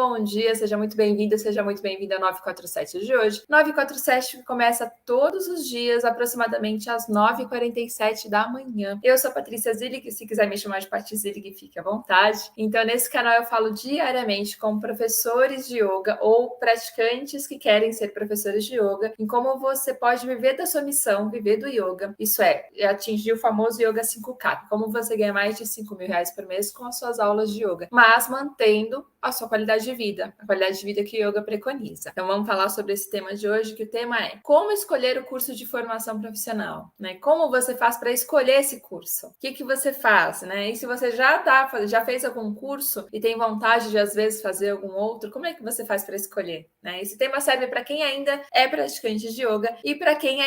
bom dia, seja muito bem-vindo, seja muito bem-vinda ao 947 de hoje. 947 que começa todos os dias, aproximadamente às 9h47 da manhã. Eu sou a Patrícia Zillig, se quiser me chamar de Pati Zillig, fique à vontade. Então, nesse canal eu falo diariamente com professores de yoga ou praticantes que querem ser professores de yoga, em como você pode viver da sua missão, viver do yoga. Isso é, atingir o famoso Yoga 5K, como você ganha mais de R$ 5.000 por mês com as suas aulas de yoga, mas mantendo a sua qualidade de vida, a qualidade de vida que o yoga preconiza. Então vamos falar sobre esse tema de hoje, que o tema é como escolher o curso de formação profissional, né? Como você faz para escolher esse curso? O que você faz, né? E se você já fez algum curso e tem vontade de às vezes fazer algum outro, como é que você faz para escolher, né? Esse tema serve para quem ainda é praticante de yoga e para quem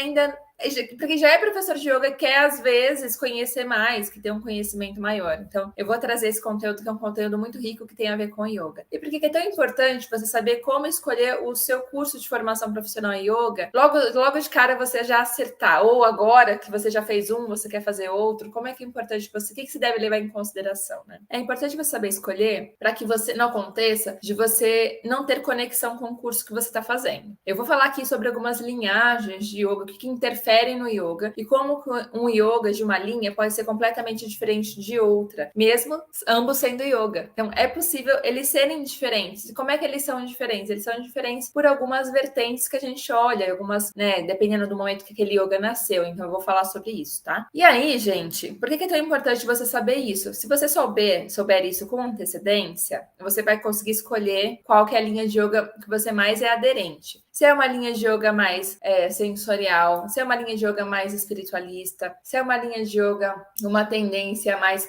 já é professor de yoga, quer às vezes conhecer mais, que tem um conhecimento maior. Então, eu vou trazer esse conteúdo, que é um conteúdo muito rico que tem a ver com yoga. E por que é tão importante você saber como escolher o seu curso de formação profissional em yoga? Logo de cara você já acertar, ou agora que você já fez um, você quer fazer outro, como é que é importante você, o que você deve levar em consideração, né? É importante você saber escolher para que você não aconteça de você não ter conexão com o curso que você está fazendo. Eu vou falar aqui sobre algumas linhagens de yoga, o que interferem no yoga e como um yoga de uma linha pode ser completamente diferente de outra, mesmo ambos sendo yoga. Então, é possível eles serem diferentes. E como é que eles são diferentes? Eles são diferentes por algumas vertentes que a gente olha, algumas, né, dependendo do momento que aquele yoga nasceu. Então, eu vou falar sobre isso, tá? E aí, gente, por que é tão importante você saber isso? Se você souber isso com antecedência, você vai conseguir escolher qual que é a linha de yoga que você mais é aderente. Se é uma linha de yoga mais sensorial, se é uma linha de yoga mais espiritualista, se é uma linha de yoga uma tendência mais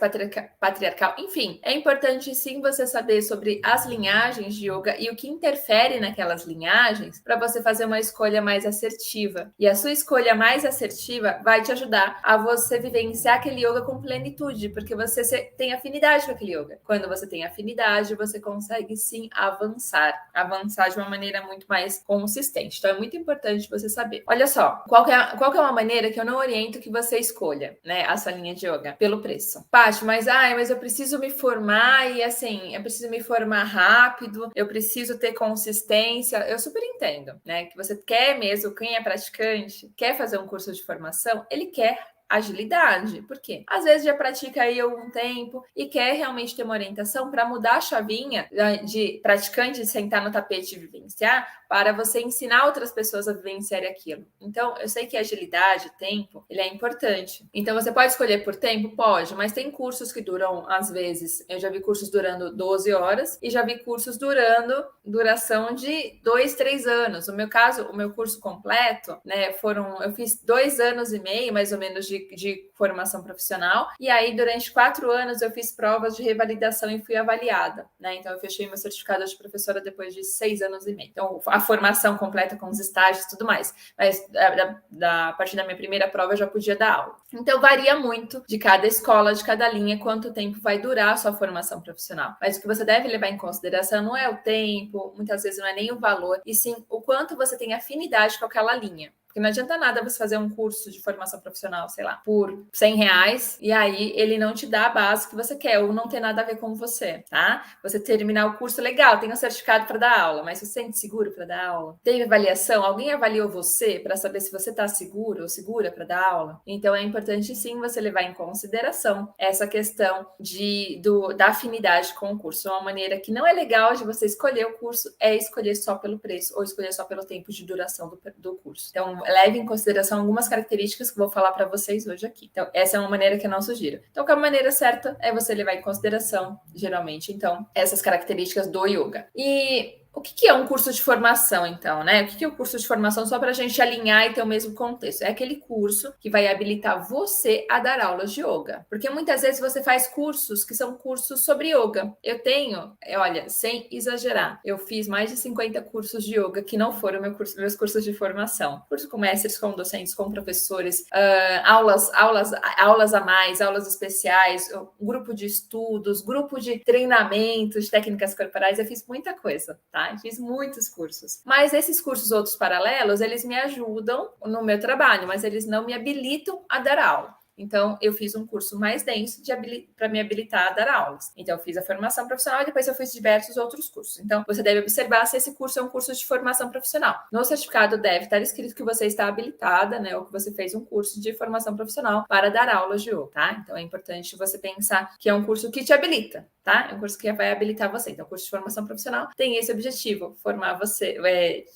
patriarcal, enfim, é importante sim você saber sobre as linhagens de yoga e o que interfere naquelas linhagens para você fazer uma escolha mais assertiva. E a sua escolha mais assertiva vai te ajudar a você vivenciar aquele yoga com plenitude, porque você tem afinidade com aquele yoga. Quando você tem afinidade, você consegue sim avançar de uma maneira muito mais consistente. Então, é muito importante você saber. Olha só, qual que é uma maneira que eu não oriento que você escolha, né, a sua linha de yoga? Pelo preço. Paty, mas eu preciso me formar e assim, eu preciso me formar rápido, eu preciso ter consistência. Eu super entendo, né, que você quer mesmo, quem é praticante, quer fazer um curso de formação, ele quer agilidade. Por quê? Às vezes já pratica aí algum tempo e quer realmente ter uma orientação para mudar a chavinha de praticante de sentar no tapete e vivenciar para você ensinar outras pessoas a vivenciarem aquilo. Então, eu sei que agilidade, tempo, ele é importante. Então, você pode escolher por tempo? Pode, mas tem cursos que duram, às vezes, eu já vi cursos durando 12 horas e já vi cursos duração de 2, 3 anos. No meu caso, o meu curso completo, né, eu fiz 2 anos e meio, mais ou menos, de formação profissional, e aí durante 4 anos eu fiz provas de revalidação e fui avaliada, né? Então eu fechei meu certificado de professora depois de 6 anos e meio. Então a formação completa com os estágios e tudo mais, mas a partir da minha primeira prova eu já podia dar aula. Então varia muito de cada escola, de cada linha, quanto tempo vai durar a sua formação profissional. Mas o que você deve levar em consideração não é o tempo, muitas vezes não é nem o valor, e sim o quanto você tem afinidade com aquela linha. Porque não adianta nada você fazer um curso de formação profissional, sei lá, por R$ 100, e aí ele não te dá a base que você quer, ou não tem nada a ver com você, tá? Você terminar o curso, legal, tem um certificado para dar aula, mas você se sente seguro para dar aula? Teve avaliação? Alguém avaliou você para saber se você está seguro ou segura para dar aula? Então é importante sim você levar em consideração essa questão da afinidade com o curso. Uma maneira que não é legal de você escolher o curso é escolher só pelo preço ou escolher só pelo tempo de duração do curso. Então, leve em consideração algumas características que eu vou falar para vocês hoje aqui. Então, essa é uma maneira que eu não sugiro. Então, a maneira certa é você levar em consideração, geralmente, então, essas características do yoga. E o que é um curso de formação, então, né? O que é o curso de formação? Só para a gente alinhar e ter o mesmo contexto. É aquele curso que vai habilitar você a dar aulas de yoga. Porque muitas vezes você faz cursos que são cursos sobre yoga. Eu tenho, olha, sem exagerar, eu fiz mais de 50 cursos de yoga que não foram meus cursos de formação. Curso com mestres, com docentes, com professores, aulas a mais, aulas especiais, grupo de estudos, grupo de treinamento de técnicas corporais. Eu fiz muita coisa, tá? Fiz muitos cursos. Mas esses cursos outros paralelos, eles me ajudam no meu trabalho, mas eles não me habilitam a dar aula. Então, eu fiz um curso mais denso para me habilitar a dar aulas. Então, eu fiz a formação profissional e depois eu fiz diversos outros cursos. Então, você deve observar se esse curso é um curso de formação profissional. No certificado deve estar escrito que você está habilitada, né, ou que você fez um curso de formação profissional para dar aulas de yoga, tá? Então, é importante você pensar que é um curso que te habilita, tá? É um curso que vai habilitar você. Então, o curso de formação profissional tem esse objetivo, formar você,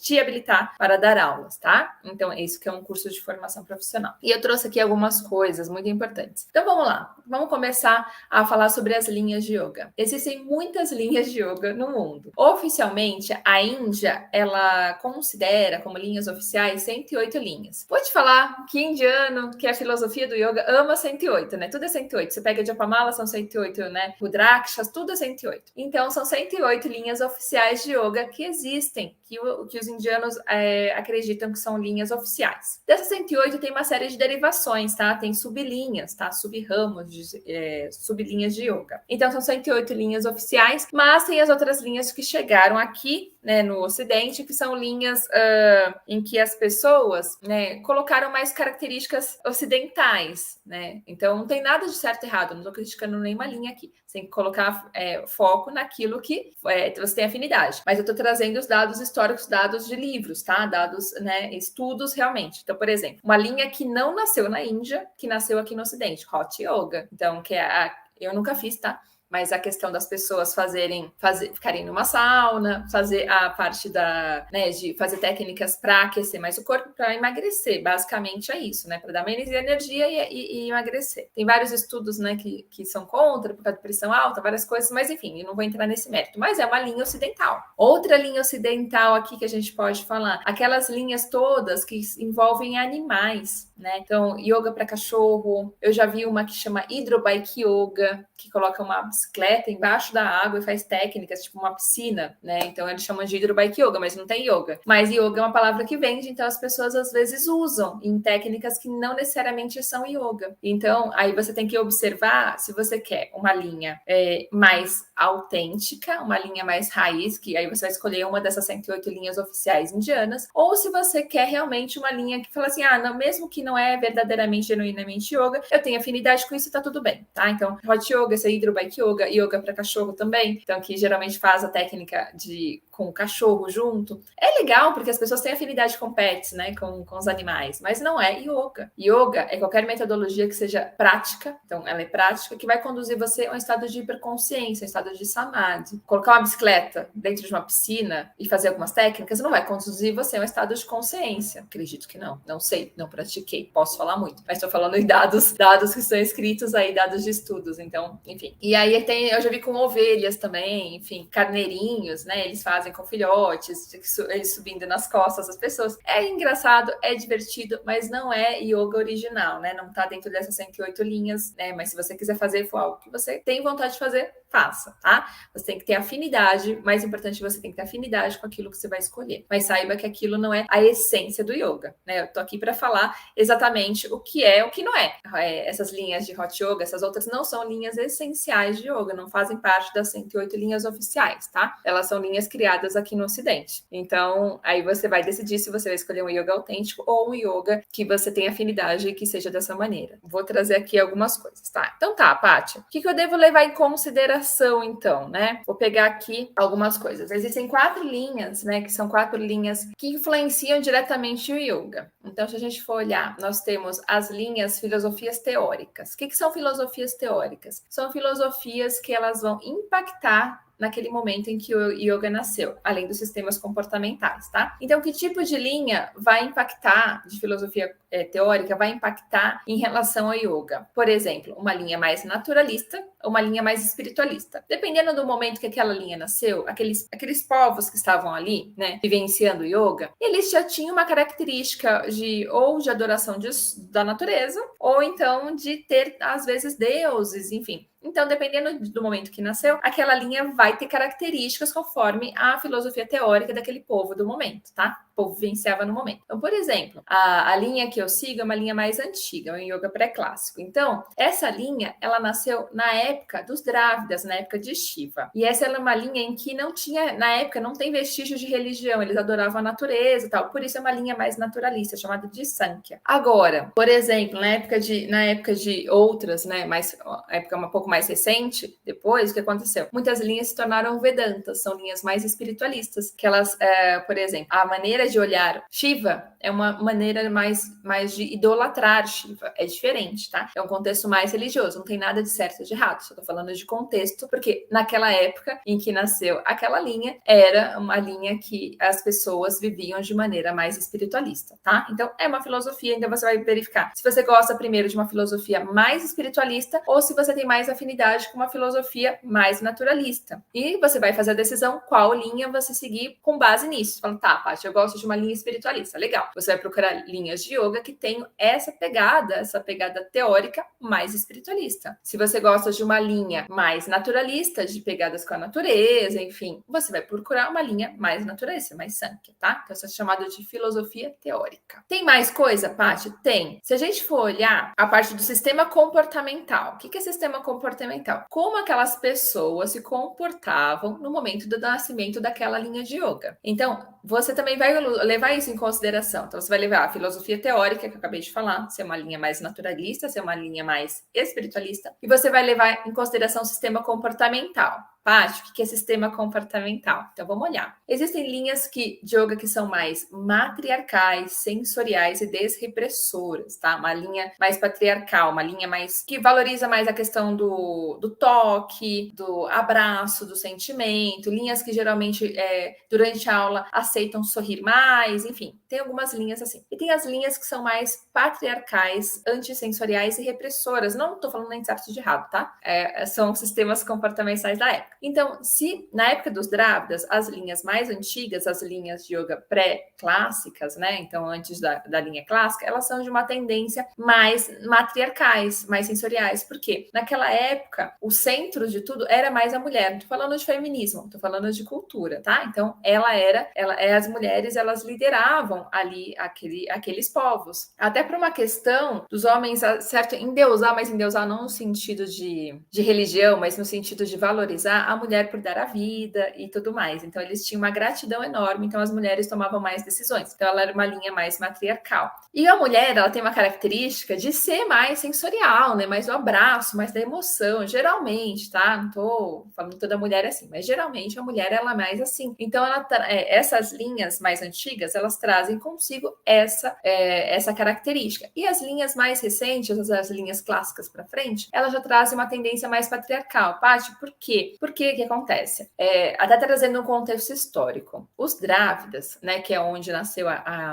te habilitar para dar aulas, tá? Então, é isso que é um curso de formação profissional. E eu trouxe aqui algumas coisas muito importantes. Então, vamos lá. Vamos começar a falar sobre as linhas de yoga. Existem muitas linhas de yoga no mundo. Oficialmente, a Índia, ela considera como linhas oficiais 108 linhas. Vou te falar que indiano, que é a filosofia do yoga, ama 108, né? Tudo é 108. Você pega Japamala, são 108, né? Rudrakshas, tudo é 108. Então, são 108 linhas oficiais de yoga que existem, que os indianos acreditam que são linhas oficiais. Dessas 108 tem uma série de derivações, tá? Tem sublinhas, tá? Sub-ramos, sublinhas de yoga. Então, são 108 linhas oficiais, mas tem as outras linhas que chegaram aqui, né, no Ocidente, que são linhas em que as pessoas, né, colocaram mais características ocidentais, né? Então, não tem nada de certo e errado, não estou criticando nenhuma linha aqui. Você tem que colocar foco naquilo que você tem afinidade. Mas eu estou trazendo os dados históricos, dados de livros, tá? Dados, né, estudos realmente. Então, por exemplo, uma linha que não nasceu na Índia, que nasceu aqui no Ocidente, Hot Yoga. Então, que é eu nunca fiz, tá? Mas a questão das pessoas ficarem numa sauna, fazer a parte de fazer técnicas para aquecer mais o corpo, para emagrecer, basicamente é isso, né? Para dar menos energia e emagrecer. Tem vários estudos, né, que são contra, por causa de pressão alta, várias coisas, mas enfim, eu não vou entrar nesse mérito. Mas é uma linha ocidental. Outra linha ocidental aqui que a gente pode falar, aquelas linhas todas que envolvem animais, né? Então, yoga para cachorro, eu já vi uma que chama Hydrobike Yoga, que coloca uma bicicleta embaixo da água e faz técnicas, tipo uma piscina, né? Então, eles chamam de Hydrobike Yoga, mas não tem yoga. Mas yoga é uma palavra que vende, então as pessoas às vezes usam em técnicas que não necessariamente são yoga. Então, aí você tem que observar se você quer uma linha mais autêntica, uma linha mais raiz, que aí você vai escolher uma dessas 108 linhas oficiais indianas, ou se você quer realmente uma linha que fala assim, não, mesmo que não é verdadeiramente, genuinamente yoga, eu tenho afinidade com isso e tá tudo bem, tá? Então, Hot Yoga, esse Hydrobike Yoga, yoga para cachorro também, então que geralmente faz a técnica com o cachorro junto. É legal porque as pessoas têm afinidade com pets, né, com os animais, mas não é yoga. Yoga é qualquer metodologia que seja prática, então ela é prática, que vai conduzir você a um estado de hiperconsciência, um estado de samadhi. Colocar uma bicicleta dentro de uma piscina e fazer algumas técnicas não vai conduzir você a um estado de consciência. Acredito que não sei, não pratiquei, posso falar muito, mas estou falando em dados que estão escritos aí, dados de estudos, então, enfim. E aí eu já vi com ovelhas também, enfim, carneirinhos, né, eles fazem com filhotes, eles subindo nas costas das pessoas. É engraçado, é divertido, mas não é yoga original, né, não tá dentro dessas 108 linhas, né, mas se você quiser fazer, for algo que você tem vontade de fazer, faça, tá? Você tem que ter afinidade, mais importante, você tem que ter afinidade com aquilo que você vai escolher. Mas saiba que aquilo não é a essência do yoga, né? Eu tô aqui para falar exatamente o que é, o que não é. Essas linhas de Hot Yoga, essas outras não são linhas essenciais de yoga, não fazem parte das 108 linhas oficiais, tá? Elas são linhas criadas aqui no Ocidente. Então, aí você vai decidir se você vai escolher um yoga autêntico ou um yoga que você tenha afinidade e que seja dessa maneira. Vou trazer aqui algumas coisas, tá? Então tá, Pátia, o que eu devo levar em consideração então, né? Vou pegar aqui algumas coisas. Existem 4 linhas, né? Que são 4 linhas que influenciam diretamente o yoga. Então, se a gente for olhar, nós temos as linhas filosofias teóricas. O que são filosofias teóricas? São filosofias que elas vão impactar naquele momento em que o yoga nasceu, além dos sistemas comportamentais, tá? Então, que tipo de linha vai impactar, de filosofia teórica, vai impactar em relação ao yoga? Por exemplo, uma linha mais naturalista ou uma linha mais espiritualista. Dependendo do momento que aquela linha nasceu, aqueles povos que estavam ali, né, vivenciando o yoga, eles já tinham uma característica de adoração da natureza, ou então de ter, às vezes, deuses, enfim. Então, dependendo do momento que nasceu, aquela linha vai ter características conforme a filosofia teórica daquele povo do momento, tá? povo vivenciava no momento. Então, por exemplo, a linha que eu sigo é uma linha mais antiga, é um yoga pré-clássico. Então, essa linha, ela nasceu na época dos Drávidas, na época de Shiva. E essa é uma linha em que não tinha, na época, não tem vestígios de religião, eles adoravam a natureza e tal. Por isso é uma linha mais naturalista, chamada de Sankhya. Agora, por exemplo, na época de outras, né, mais, a época um pouco mais recente, depois, o que aconteceu? Muitas linhas se tornaram Vedantas, são linhas mais espiritualistas, que elas, por exemplo, a maneira de olhar Shiva é uma maneira mais de idolatrar Shiva, é diferente, tá? É um contexto mais religioso, não tem nada de certo e de errado, só tô falando de contexto, porque naquela época em que nasceu aquela linha, era uma linha que as pessoas viviam de maneira mais espiritualista, tá? Então, é uma filosofia, então você vai verificar se você gosta primeiro de uma filosofia mais espiritualista ou se você tem mais afinidade com uma filosofia mais naturalista. E você vai fazer a decisão qual linha você seguir com base nisso. Falando, tá, Paty, eu gosto de uma linha espiritualista, legal. Você vai procurar linhas de yoga que tenham essa pegada teórica mais espiritualista. Se você gosta de uma linha mais naturalista, de pegadas com a natureza, enfim, você vai procurar uma linha mais naturalista, mais Sankhya, tá? Então, isso é chamado de filosofia teórica. Tem mais coisa, Paty? Tem. Se a gente for olhar a parte do sistema comportamental, o que é sistema comportamental? Como aquelas pessoas se comportavam no momento do nascimento daquela linha de yoga. Então, você também vai levar isso em consideração. Então, você vai levar a filosofia teórica, que eu acabei de falar, ser uma linha mais naturalista, ser uma linha mais espiritualista, e você vai levar em consideração o sistema comportamental. Paty, o que é sistema comportamental? Então, vamos olhar. Existem linhas de yoga que são mais matriarcais, sensoriais e desrepressoras, tá? Uma linha mais patriarcal, uma linha mais que valoriza mais a questão do toque, do abraço, do sentimento, linhas que geralmente, durante a aula, aceitam sorrir mais, enfim, tem algumas linhas assim. E tem as linhas que são mais patriarcais, antissensoriais e repressoras. Não estou falando nem certo de errado, tá? São sistemas comportamentais da época. Então, se na época dos Drávidas, as linhas mais antigas, as linhas de yoga pré-clássicas, né? Então, antes da linha clássica, elas são de uma tendência mais matriarcais, mais sensoriais. Por quê? Naquela época, o centro de tudo era mais a mulher. Não tô falando de feminismo, tô falando de cultura, tá? Então, as mulheres, elas lideravam ali aqueles povos. Até por uma questão dos homens, certo, endeusar, mas endeusar não no sentido de religião, mas no sentido de valorizar a mulher por dar a vida e tudo mais. Então, eles tinham uma gratidão enorme, então as mulheres tomavam mais decisões. Então, ela era uma linha mais matriarcal. E a mulher, ela tem uma característica de ser mais sensorial, né? Mais do abraço, mais da emoção, geralmente, tá? Não tô falando toda mulher assim, mas geralmente a mulher, ela é mais assim. Então, essas linhas mais antigas, elas trazem consigo essa característica. E as linhas mais recentes, as linhas clássicas para frente, elas já trazem uma tendência mais patriarcal. Paty, por quê? Porque o que acontece? Até trazendo um contexto histórico. Os Drávidas, né, que é onde nasceu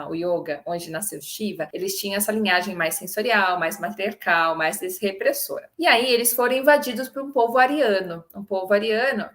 o yoga, onde nasceu Shiva, eles tinham essa linhagem mais sensorial, mais matriarcal, mais desrepressora. E aí eles foram invadidos por um povo ariano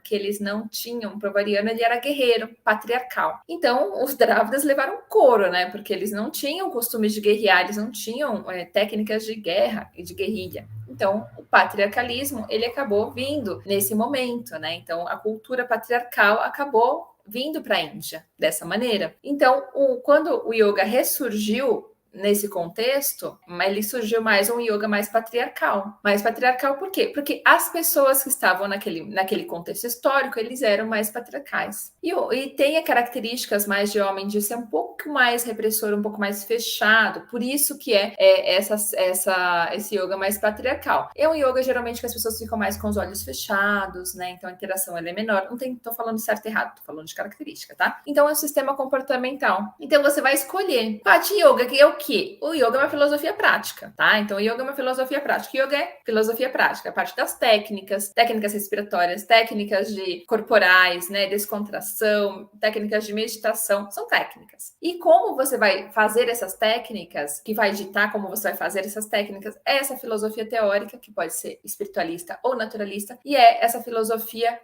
que eles não tinham, o povo ariano ele era guerreiro, patriarcal. Então os Drávidas levaram couro, né, porque eles não tinham costumes de guerrear, eles não tinham técnicas de guerra e de guerrilha. Então, o patriarcalismo, ele acabou vindo nesse momento, né? Então, a cultura patriarcal acabou vindo para a Índia dessa maneira. Então, quando o yoga ressurgiu nesse contexto, ele surgiu mais um yoga mais patriarcal. Mais patriarcal por quê? Porque as pessoas que estavam naquele contexto histórico, eles eram mais patriarcais. E tem características mais de homem de ser um pouco mais repressor, um pouco mais fechado. Por isso que esse yoga mais patriarcal. É um yoga geralmente que as pessoas ficam mais com os olhos fechados, né? Então a interação ela é menor. Não tô falando certo e errado, tô falando de característica, tá? Então é um sistema comportamental. Então você vai escolher. Paty, yoga, que é o quê? O yoga é uma filosofia prática, tá? Então o yoga é uma filosofia prática. Yoga é filosofia prática, a parte das técnicas respiratórias, técnicas corporais, né? Descontração, técnicas de meditação, são técnicas. E como você vai fazer essas técnicas, que vai ditar como você vai fazer essas técnicas, é essa filosofia teórica, que pode ser espiritualista ou naturalista, e é essa filosofia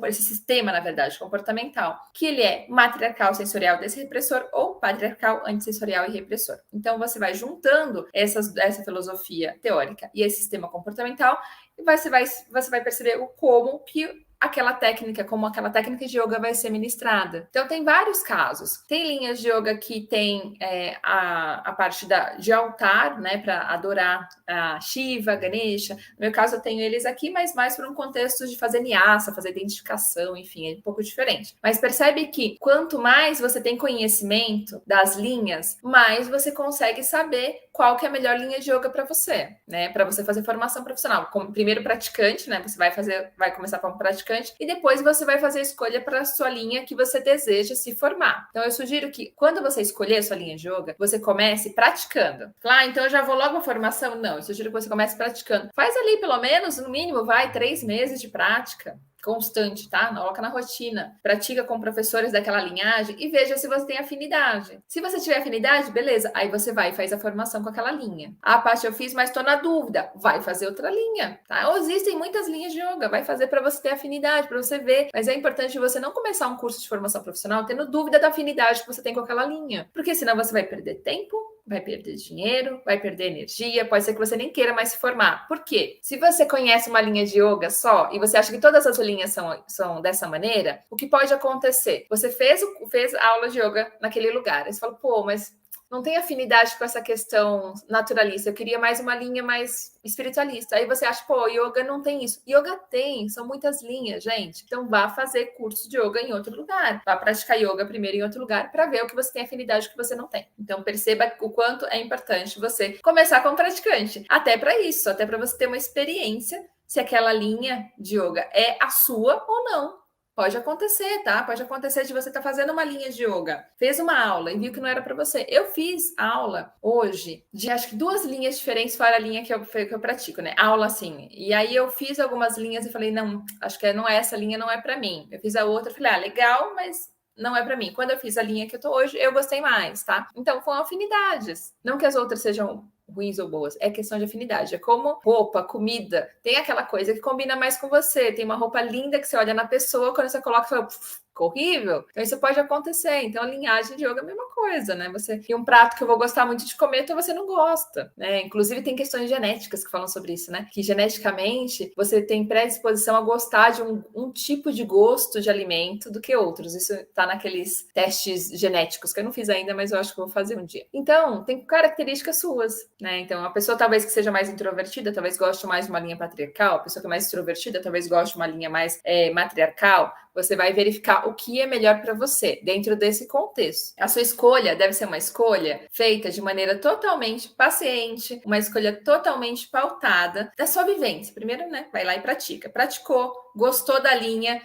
esse sistema, na verdade, comportamental, que ele é matriarcal, sensorial, desrepressor ou patriarcal, antissensorial e repressor. Então, você vai juntando essa filosofia teórica e esse sistema comportamental e você vai perceber como que aquela técnica, como aquela técnica de yoga vai ser ministrada. Então, tem vários casos. Tem linhas de yoga que tem a parte de altar, né, para adorar a Shiva, Ganesha. No meu caso, eu tenho eles aqui, mas mais para um contexto de fazer nyasa, fazer identificação, enfim, é um pouco diferente. Mas percebe que quanto mais você tem conhecimento das linhas, mais você consegue saber qual que é a melhor linha de yoga para você, né, para você fazer formação profissional. Como primeiro praticante, né, você vai começar como praticante, e depois você vai fazer a escolha para a sua linha que você deseja se formar. Então, eu sugiro que quando você escolher a sua linha de yoga, você comece praticando. Então eu já vou logo à formação? Não, eu sugiro que você comece praticando. Faz ali, pelo menos, no mínimo, 3 meses de prática constante, tá? Coloca na rotina. Pratica com professores daquela linhagem e veja se você tem afinidade. Se você tiver afinidade, beleza. Aí você vai e faz a formação com aquela linha. Paty, eu fiz, mas tô na dúvida. Vai fazer outra linha, tá? Ou existem muitas linhas de yoga. Vai fazer para você ter afinidade, para você ver. Mas é importante você não começar um curso de formação profissional tendo dúvida da afinidade que você tem com aquela linha. Porque senão você vai perder tempo, vai perder dinheiro, vai perder energia, pode ser que você nem queira mais se formar. Por quê? Se você conhece uma linha de yoga só e você acha que todas as linhas são dessa maneira, o que pode acontecer? Você fez aula de yoga naquele lugar, aí você fala, pô, mas não tem afinidade com essa questão naturalista, eu queria mais uma linha mais espiritualista. Aí você acha, pô, yoga não tem isso. Yoga tem, são muitas linhas, gente. Então vá fazer curso de yoga em outro lugar. Vá praticar yoga primeiro em outro lugar para ver o que você tem afinidade e o que você não tem. Então perceba o quanto é importante você começar como praticante. Até para isso, até para você ter uma experiência se aquela linha de yoga é a sua ou não. Pode acontecer, tá? Pode acontecer de você estar fazendo uma linha de yoga, fez uma aula e viu que não era para você. Eu fiz aula hoje de acho que 2 linhas diferentes fora a linha que eu pratico, né? Aula assim. E aí eu fiz algumas linhas e falei, não, acho que não é essa linha, não é para mim. Eu fiz a outra, falei, legal, mas não é para mim. Quando eu fiz a linha que eu tô hoje, eu gostei mais, tá? Então, foram afinidades. Não que as outras sejam ruins ou boas, é questão de afinidade. É como roupa, comida. Tem aquela coisa que combina mais com você. Tem uma roupa linda que você olha na pessoa, quando você coloca, fala, horrível. Então, isso pode acontecer. Então, a linhagem de yoga é a mesma coisa, né? Você tem um prato que eu vou gostar muito de comer, então você não gosta, né? Inclusive, tem questões genéticas que falam sobre isso, né? Que geneticamente você tem predisposição a gostar de um tipo de gosto de alimento do que outros. Isso tá naqueles testes genéticos que eu não fiz ainda, mas eu acho que vou fazer um dia. Então, tem características suas, né? Então, a pessoa talvez que seja mais introvertida, talvez goste mais de uma linha patriarcal, a pessoa que é mais extrovertida, talvez goste de uma linha mais matriarcal. Você vai verificar o que é melhor para você dentro desse contexto. A sua escolha deve ser uma escolha feita de maneira totalmente paciente, uma escolha totalmente pautada da sua vivência. Primeiro, né, vai lá e pratica. Praticou, gostou da linha,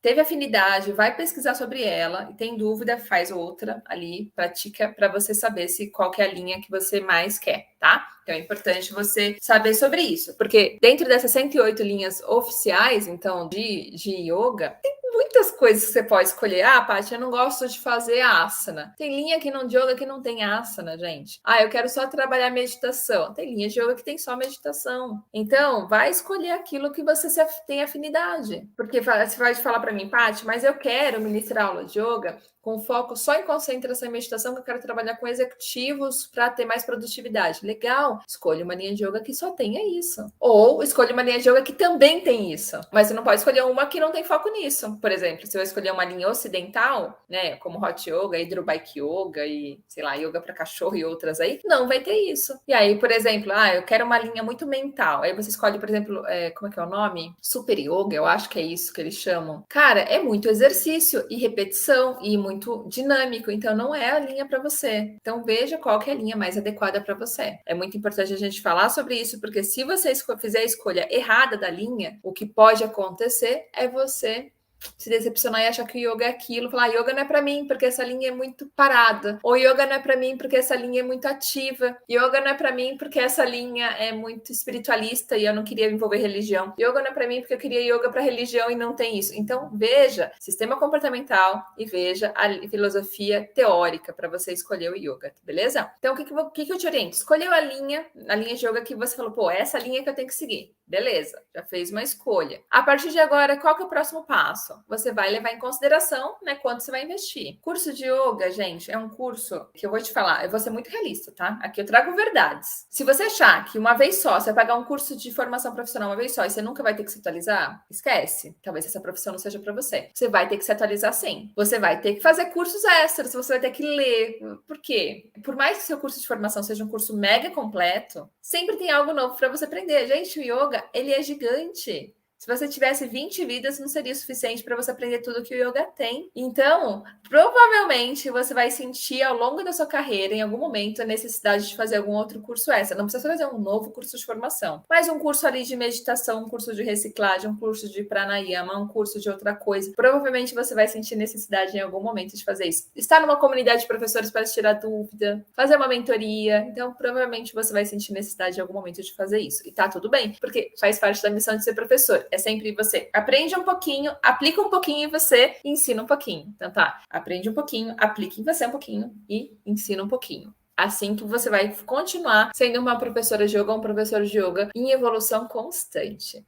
teve afinidade, vai pesquisar sobre ela, e tem dúvida, faz outra ali, pratica para você saber qual que é a linha que você mais quer, tá? Então é importante você saber sobre isso, porque dentro dessas 108 linhas oficiais, então, de yoga, tem muitas coisas que você pode escolher. Paty, eu não gosto de fazer asana. Tem linha aqui de yoga que não tem asana, gente. Eu quero só trabalhar meditação. Tem linha de yoga que tem só meditação. Então, vai escolher aquilo que você tem afinidade. Porque você vai falar para mim, Paty, mas eu quero ministrar aula de yoga com foco só em concentração e meditação, que eu quero trabalhar com executivos para ter mais produtividade. Legal, escolha uma linha de yoga que só tenha isso. Ou escolha uma linha de yoga que também tem isso. Mas você não pode escolher uma que não tem foco nisso. Por exemplo, se eu escolher uma linha ocidental, né, como Hot Yoga, Hydrobike Yoga e, sei lá, Yoga para cachorro e outras aí, não vai ter isso. E aí, por exemplo, eu quero uma linha muito mental. Aí você escolhe, por exemplo, como é que é o nome? Super Yoga, eu acho que é isso que eles chamam. Cara, é muito exercício e repetição e muito dinâmico, então não é a linha para você. Então veja qual que é a linha mais adequada para você. É muito importante a gente falar sobre isso, porque se você fizer a escolha errada da linha, o que pode acontecer é você se decepcionar e achar que o yoga é aquilo, falar, yoga não é para mim porque essa linha é muito parada, ou yoga não é para mim porque essa linha é muito ativa, yoga não é para mim porque essa linha é muito espiritualista e eu não queria envolver religião, yoga não é para mim porque eu queria yoga para religião e não tem isso. Então veja sistema comportamental e veja a filosofia teórica para você escolher o yoga, beleza? Então o que eu te oriento? Escolheu a linha de yoga que você falou, pô, essa linha que eu tenho que seguir, beleza, já fez uma escolha. A partir de agora, qual que é o próximo passo? passo? Você vai levar em consideração, né, quanto você vai investir. Curso de yoga, gente, é um curso que eu vou te falar, eu vou ser muito realista, tá? Aqui eu trago verdades. Se você achar que uma vez só, você vai pagar um curso de formação profissional uma vez só e você nunca vai ter que se atualizar, esquece. Talvez essa profissão não seja para você. Você vai ter que se atualizar sim. Você vai ter que fazer cursos extras, você vai ter que ler. Por quê? Por mais que seu curso de formação seja um curso mega completo, sempre tem algo novo para você aprender. Gente, o yoga, ele é gigante. Se você tivesse 20 vidas, não seria suficiente para você aprender tudo que o yoga tem. Então, provavelmente você vai sentir ao longo da sua carreira, em algum momento, a necessidade de fazer algum outro curso extra. Não precisa fazer um novo curso de formação, mas um curso ali de meditação, um curso de reciclagem, um curso de pranayama, um curso de outra coisa. Provavelmente você vai sentir necessidade em algum momento de fazer isso. Estar numa comunidade de professores para tirar dúvida, fazer uma mentoria. Então, provavelmente você vai sentir necessidade em algum momento de fazer isso. E tá tudo bem, porque faz parte da missão de ser professor. É sempre você aprende um pouquinho, aplica um pouquinho em você e ensina um pouquinho. Então tá, aprende um pouquinho, aplica em você um pouquinho e ensina um pouquinho. Assim que você vai continuar sendo uma professora de yoga ou um professor de yoga em evolução constante.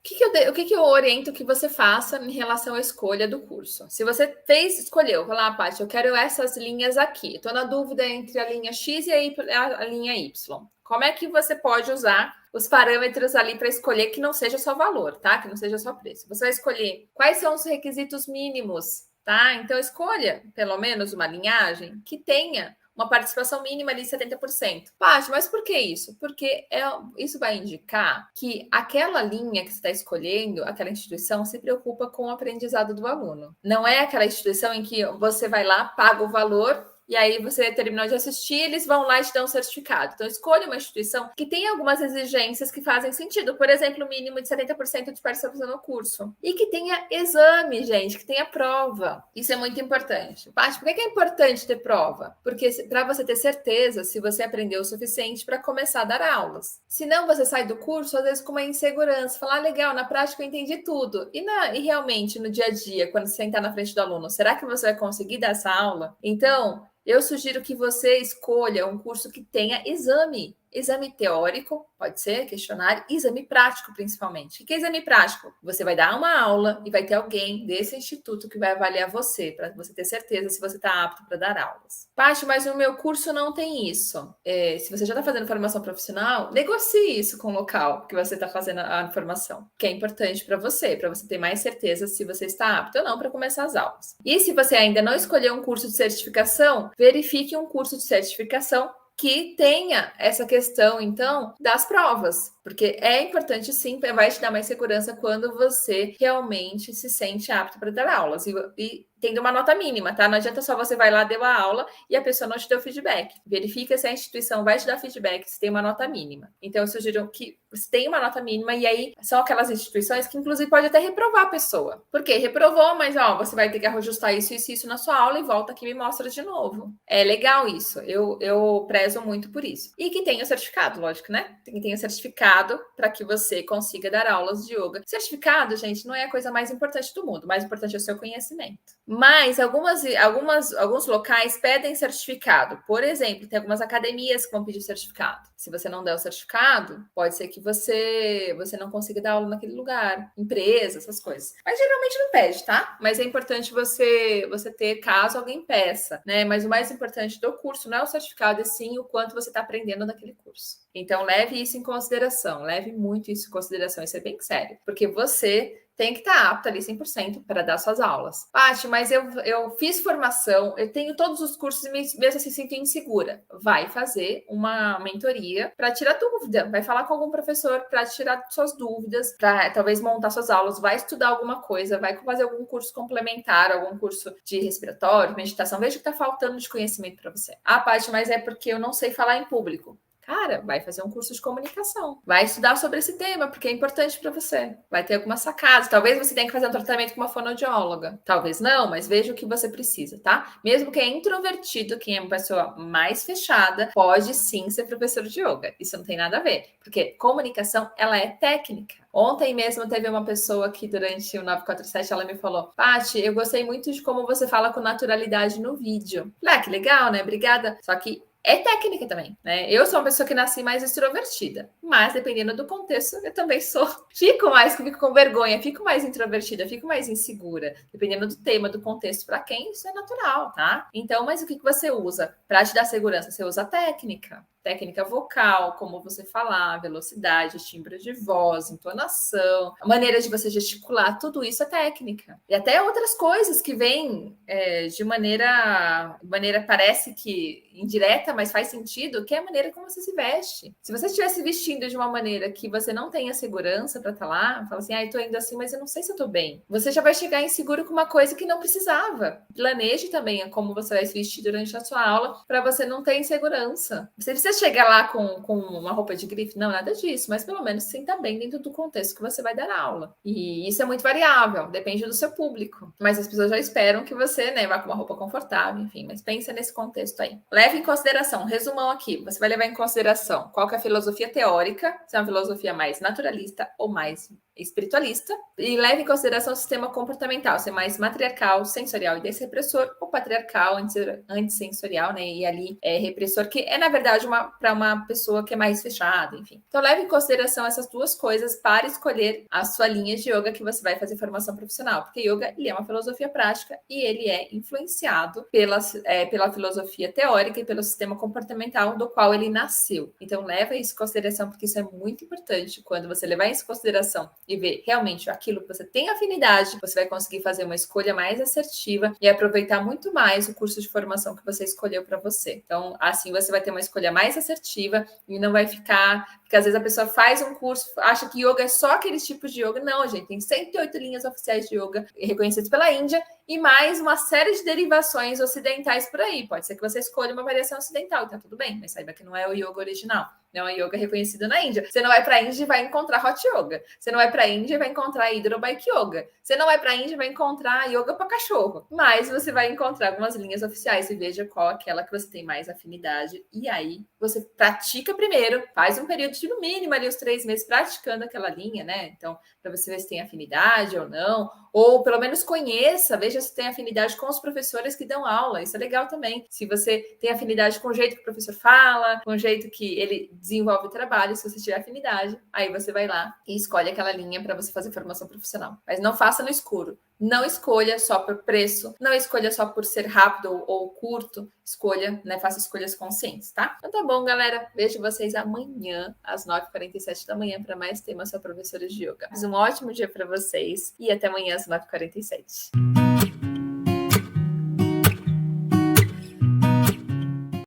O que eu oriento que você faça em relação à escolha do curso? Se você escolheu, falar, Paty, eu quero essas linhas aqui. Estou na dúvida entre a linha X e a linha Y. Como é que você pode usar os parâmetros ali para escolher que não seja só valor, tá? Que não seja só preço. Você vai escolher quais são os requisitos mínimos, tá? Então, escolha, pelo menos, uma linhagem que tenha uma participação mínima ali de 70%. Paty, mas por que isso? Porque isso vai indicar que aquela linha que você está escolhendo, aquela instituição, se preocupa com o aprendizado do aluno. Não é aquela instituição em que você vai lá, paga o valor e aí você terminou de assistir, eles vão lá e te dão um certificado. Então, escolha uma instituição que tem algumas exigências que fazem sentido. Por exemplo, o mínimo de 70% de participação no curso. E que tenha exame, gente, que tenha prova. Isso é muito importante. Paty, por que é importante ter prova? Porque para você ter certeza se você aprendeu o suficiente para começar a dar aulas. Senão, você sai do curso, às vezes, com uma insegurança. Falar, legal, na prática eu entendi tudo. E realmente, no dia a dia, quando você sentar na frente do aluno, será que você vai conseguir dar essa aula? Então, eu sugiro que você escolha um curso que tenha exame. Exame teórico, pode ser, questionário, e exame prático, principalmente. O que é exame prático? Você vai dar uma aula e vai ter alguém desse instituto que vai avaliar você, para você ter certeza se você está apto para dar aulas. Paty, mas no meu curso não tem isso. Se você já está fazendo formação profissional, negocie isso com o local que você está fazendo a formação, que é importante para você ter mais certeza se você está apto ou não para começar as aulas. E se você ainda não escolheu um curso de certificação, verifique um curso de certificação que tenha essa questão, então, das provas. Porque é importante, sim, vai te dar mais segurança quando você realmente se sente apto para dar aulas. E tendo uma nota mínima, tá? Não adianta só você vai lá, deu a aula e a pessoa não te deu feedback. Verifica se a instituição vai te dar feedback, se tem uma nota mínima. Então, eu sugiro que você tenha uma nota mínima e aí são aquelas instituições que, inclusive, pode até reprovar a pessoa. Por quê? Reprovou, mas, você vai ter que ajustar isso na sua aula e volta aqui e me mostra de novo. É legal isso. Eu prezo muito por isso. E que tenha o certificado, lógico, né? Que tenha o certificado para que você consiga dar aulas de yoga. Certificado, gente, não é a coisa mais importante do mundo. O mais importante é o seu conhecimento. Mas alguns locais pedem certificado. Por exemplo, tem algumas academias que vão pedir certificado. Se você não der o certificado, pode ser que você não consiga dar aula naquele lugar. Empresa, essas coisas. Mas geralmente não pede, tá? Mas é importante você ter caso alguém peça, né? Mas o mais importante do curso não é o certificado, e sim o quanto você está aprendendo naquele curso. Então, leve isso em consideração. Leve muito isso em consideração. Isso é bem sério. Porque você tem que estar apto ali 100% para dar suas aulas. Paty, mas eu fiz formação, eu tenho todos os cursos e mesmo assim sinto insegura. Vai fazer uma mentoria para tirar dúvida. Vai falar com algum professor para tirar suas dúvidas, para talvez montar suas aulas, vai estudar alguma coisa, vai fazer algum curso complementar, algum curso de respiratório, meditação. Veja o que está faltando de conhecimento para você. Ah, Paty, mas é porque eu não sei falar em público. Cara, vai fazer um curso de comunicação. Vai estudar sobre esse tema, porque é importante para você. Vai ter algumas sacadas. Talvez você tenha que fazer um tratamento com uma fonoaudióloga. Talvez não, mas veja o que você precisa, tá? Mesmo quem é introvertido, quem é uma pessoa mais fechada, pode sim ser professor de yoga. Isso não tem nada a ver. Porque comunicação, ela é técnica. Ontem mesmo teve uma pessoa aqui durante o 947, ela me falou: Paty, eu gostei muito de como você fala com naturalidade no vídeo. Que legal, né? Obrigada. Só que é técnica também, né? Eu sou uma pessoa que nasci mais extrovertida, mas dependendo do contexto, eu também sou. Fico com vergonha, fico mais introvertida, fico mais insegura. Dependendo do tema, do contexto, para quem isso é natural, tá? Então, mas o que você usa para te dar segurança? Você usa técnica. Técnica vocal, como você falar, velocidade, timbre de voz, entonação, a maneira de você gesticular, tudo isso é técnica. E até outras coisas que vêm de maneira parece que indireta, mas faz sentido, que é a maneira como você se veste. Se você estivesse vestindo de uma maneira que você não tenha segurança para estar lá, fala assim, tô indo assim, mas eu não sei se eu tô bem. Você já vai chegar inseguro com uma coisa que não precisava. Planeje também como você vai se vestir durante a sua aula para você não ter insegurança. Você precisa chegar lá com uma roupa de grife? Não, nada disso, mas pelo menos se sinta bem dentro do contexto que você vai dar aula. E isso é muito variável, depende do seu público. Mas as pessoas já esperam que você, né, vá com uma roupa confortável, enfim, mas pensa nesse contexto aí. Leve em consideração, resumão aqui, você vai levar em consideração qual que é a filosofia teórica, se é uma filosofia mais naturalista ou mais espiritualista, e leve em consideração o sistema comportamental, se é mais matriarcal, sensorial e desrepressor, ou patriarcal, antissensorial, né, e ali é repressor, que é, na verdade, para uma pessoa que é mais fechada, enfim. Então, leve em consideração essas duas coisas para escolher a sua linha de yoga que você vai fazer formação profissional, porque yoga, ele é uma filosofia prática e ele é influenciado pela filosofia teórica e pelo sistema comportamental do qual ele nasceu. Então, leva isso em consideração, porque isso é muito importante. Quando você levar isso em consideração e ver realmente aquilo que você tem afinidade, você vai conseguir fazer uma escolha mais assertiva e aproveitar muito mais o curso de formação que você escolheu para você. Então, assim você vai ter uma escolha mais assertiva e não vai ficar... Porque às vezes a pessoa faz um curso, acha que yoga é só aqueles tipos de yoga. Não, gente, tem 108 linhas oficiais de yoga reconhecidas pela Índia e mais uma série de derivações ocidentais por aí. Pode ser que você escolha uma variação ocidental, tá tudo bem, mas saiba que não é o yoga original. Não é yoga reconhecido na Índia. Você não vai para a Índia e vai encontrar Hot Yoga. Você não vai para a Índia e vai encontrar Hydrobike Yoga. Você não vai para a Índia e vai encontrar yoga para cachorro. Mas você vai encontrar algumas linhas oficiais e veja qual aquela que você tem mais afinidade. E aí você pratica primeiro, faz um período de no mínimo ali os 3 meses praticando aquela linha, né? Então, para você ver se tem afinidade ou não. Ou pelo menos conheça, veja se tem afinidade com os professores que dão aula. Isso é legal também. Se você tem afinidade com o jeito que o professor fala, com o jeito que ele desenvolve o trabalho, se você tiver afinidade, aí você vai lá e escolhe aquela linha para você fazer formação profissional. Mas não faça no escuro. Não escolha só por preço, não escolha só por ser rápido ou curto, escolha, né? Faça escolhas conscientes, tá? Então tá bom, galera. Vejo vocês amanhã, às 9h47 da manhã, para mais temas sobre professores de yoga. Um ótimo dia para vocês e até amanhã às 9h47.